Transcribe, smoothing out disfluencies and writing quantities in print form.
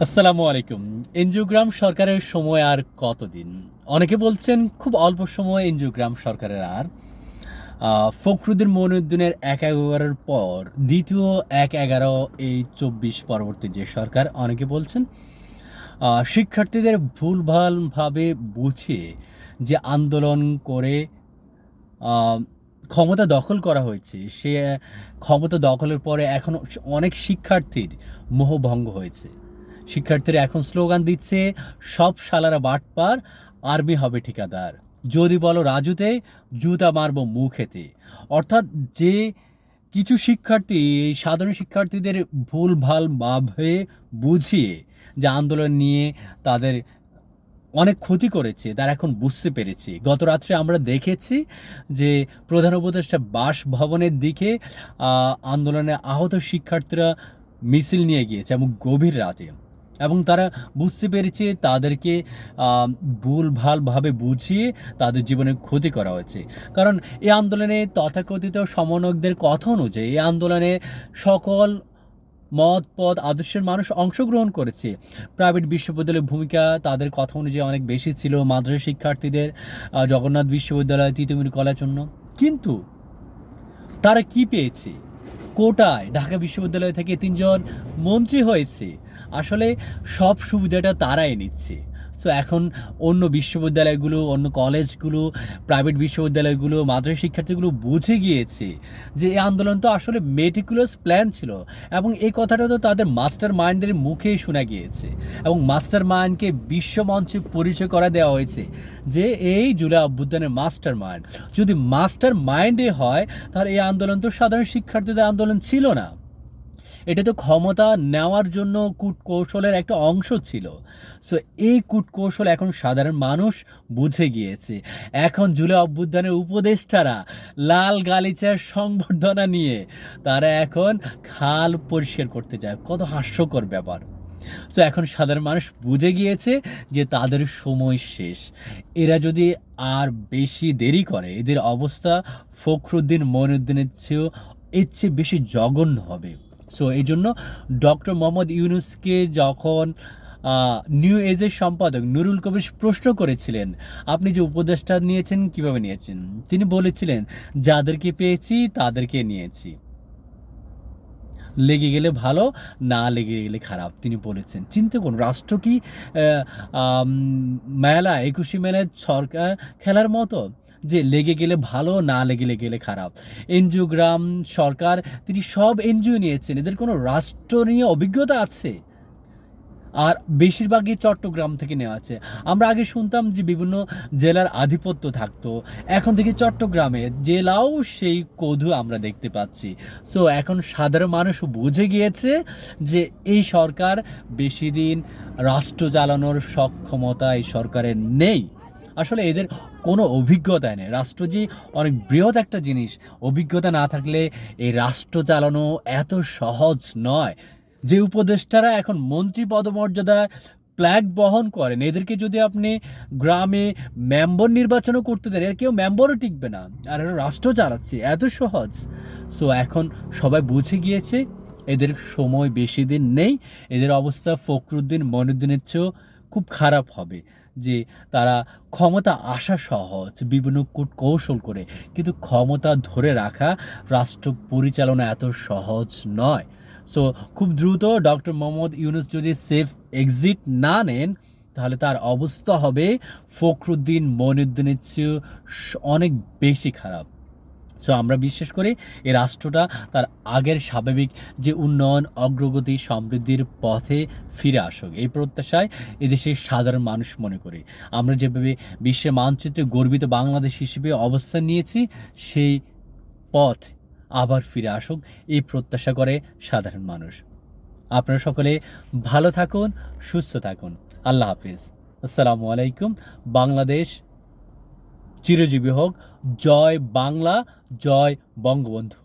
আসসালামু আলাইকুম। এনজিওগ্রাম সরকারের সময় আর কতদিন? অনেকে বলছেন খুব অল্প সময় এনজিওগ্রাম সরকারের আর। ফখরুদ্দিন মঈনুদ্দিনের ১/১১-এর পর দ্বিতীয় ১/১১ এই ২৪ পরবর্তী যে সরকার, অনেকে বলছেন শিক্ষার্থীদের ভুলভালভাবে বুঝিয়ে যে আন্দোলন করে আ ক্ষমতা দখল করা হয়েছে, সে ক্ষমতা দখলের পরে এখন অনেক শিক্ষার্থীর মোহভঙ্গ হয়েছে। শিক্ষার্থীরা এখন স্লোগান দিচ্ছে, "সব শালারা বাটপার, আর্মি হবে ঠিকাদার। যদি বলো রাজুতে, জুতা মারবো মুখেতে।" অর্থাৎ যে কিছু শিক্ষার্থী এই সাধারণ শিক্ষার্থীদের ভুলভালভাবে বুঝিয়ে যে আন্দোলন নিয়ে তাদের অনেক ক্ষতি করেছে, তারা এখন বুঝতে পেরেছে। গত রাত্রে আমরা দেখেছি যে প্রধান উপদেষ্টা বাসভবনের দিকে আন্দোলনে আহত শিক্ষার্থীরা মিছিল নিয়ে গিয়েছে এবং গভীর রাতে, এবং তারা বুঝতে পেরেছে তাদেরকে ভুলভালভাবে বুঝিয়ে তাদের জীবনে ক্ষতি করা হয়েছে। কারণ এই আন্দোলনে তথাকথিত সমন্বয়কদের কথা অনুযায়ী এই আন্দোলনে সকল মত পথ আদর্শের মানুষ অংশগ্রহণ করেছে। প্রাইভেট বিশ্ববিদ্যালয়ের ভূমিকা তাদের কথা অনুযায়ী অনেক বেশি ছিল, মাদ্রাসা শিক্ষার্থীদের জগন্নাথ বিশ্ববিদ্যালয়, তিতুমির কলেজ জন্য। কিন্তু তারা কি পেয়েছে? কোটায় ঢাকা বিশ্ববিদ্যালয় থেকে ৩ জন মন্ত্রী হয়েছে। আসলে সব সুবিধাটা তারাই নিচ্ছে। সো এখন অন্য বিশ্ববিদ্যালয়গুলো, অন্য কলেজগুলো, প্রাইভেট বিশ্ববিদ্যালয়গুলো, মাদ্রাসা শিক্ষার্থীগুলো বুঝে গিয়েছে যে এই আন্দোলন তো আসলে মেটিকুলাস প্ল্যান ছিল, এবং এই কথাটা তো তাদের মাস্টার মাইন্ডের মুখেই শোনা গিয়েছে, এবং মাস্টার মাইন্ডকে বিশ্বমঞ্চে পরিচয় করা দেওয়া হয়েছে যে এই জুলাই অভ্যুত্থানের মাস্টার মাইন্ড। যদি মাস্টার মাইন্ডে হয় তাহলে এই আন্দোলন তো সাধারণ শিক্ষার্থীদের আন্দোলন ছিল না, এটা তো ক্ষমতা নেওয়ার জন্য কূটকৌশলের একটা অংশ ছিল। সো এই কূটকৌশল এখন সাধারণ মানুষ বুঝে গিয়েছে। এখন জুলাই অভ্যুত্থানের উপদেষ্টারা লাল গালিচার সংবর্ধনা নিয়ে তারা এখন খাল পরিষ্কার করতে যায়। কত হাস্যকর ব্যাপার! সো এখন সাধারণ মানুষ বুঝে গিয়েছে যে তাদের সময় শেষ। এরা যদি আর বেশি দেরি করে, এদের অবস্থা ফখরুদ্দিন মঈনুদ্দিনের চেয়েও এর চেয়ে বেশি জঘন্য হবে। সো এই জন্য ডক্টর মোহাম্মদ ইউনূসকে যখন নিউ এজের সম্পাদক নুরুল কবির প্রশ্ন করেছিলেন, আপনি যে উপদেষ্টা নিয়েছেন কিভাবে নিয়েছেন, তিনি বলেছিলেন, যাদেরকে পেয়েছি তাদেরকে নিয়েছি, লেগে গেলে ভালো, না লেগে গেলে খারাপ, তিনি বলেছেন। চিন্তা করুন, রাষ্ট্র কি মেলা, ২১শে মেলায় সরকার খেলার মতো যে লেগে গেলে ভালো, না লেগে গেলে খারাপ? এনজিওগ্রাম সরকার, তিনি সব এনজিও নিয়েছেন, এদের কোনো রাষ্ট্র নিয়ে অভিজ্ঞতা আছে? আর বেশিরভাগই চট্টগ্রাম থেকে নেওয়া আছে। আমরা আগে শুনতাম যে বিভিন্ন জেলার আধিপত্য থাকতো, এখন থেকে চট্টগ্রামে জেলাও সেই কধু আমরা দেখতে পাচ্ছি। সো এখন সাধারণ মানুষ বুঝে গিয়েছে যে এই সরকার বেশি দিন রাষ্ট্র চালানোর সক্ষমতা এই সরকারের নেই। আসলে এদের কোনো অভিজ্ঞতা নেই। রাষ্ট্র যে অনেক বৃহৎ একটা জিনিস, অভিজ্ঞতা না থাকলে এই রাষ্ট্র চালানো এত সহজ নয়। যে উপদেষ্টারা এখন মন্ত্রী পদমর্যাদায় ফ্ল্যাগ বহন করেন, এদেরকে যদি আপনি গ্রামে মেম্বার নির্বাচনও করতে দেন, এর কেউ মেম্বারও টিকবে না, আর এরা রাষ্ট্র চালাচ্ছে, এত সহজ। সো এখন সবাই বুঝে গিয়েছে এদের সময় বেশি দিন নেই। এদের অবস্থা ফখরুদ্দিন মঈনুদ্দিনের চেয়েও খুব খারাপ হবে। যে তারা ক্ষমতা আসা সহজ বিভিন্ন কূটকৌশল করে, কিন্তু ক্ষমতা ধরে রাখা, রাষ্ট্র পরিচালনা এত সহজ নয়। সো খুব দ্রুত ডক্টর মোহাম্মদ ইউনূস যদি সেফ এক্সিট না নেন, তাহলে তার অবস্থা হবে ফখরুদ্দিন মঈনুদ্দিনের চেয়েও অনেক বেশি খারাপ। সো আমরা বিশ্বাস করি এই রাষ্ট্রটা তার আগের স্বাভাবিক যে উন্নয়ন, অগ্রগতি, সমৃদ্ধির পথে ফিরে আসুক, এই প্রত্যাশায় এদেশের সাধারণ মানুষ মনে করি। আমরা যেভাবে বিশ্বের মানচিত্রে গর্বিত বাংলাদেশ হিসেবে অবস্থান নিয়েছি, সেই পথ আবার ফিরে আসুক, এই প্রত্যাশা করে সাধারণ মানুষ। আপনারা সকলে ভালো থাকুন, সুস্থ থাকুন। আল্লাহ হাফিজ। আসসালামু আলাইকুম। বাংলাদেশ চিরজীবী হোক। জয় বাংলা, জয় বঙ্গবন্ধু।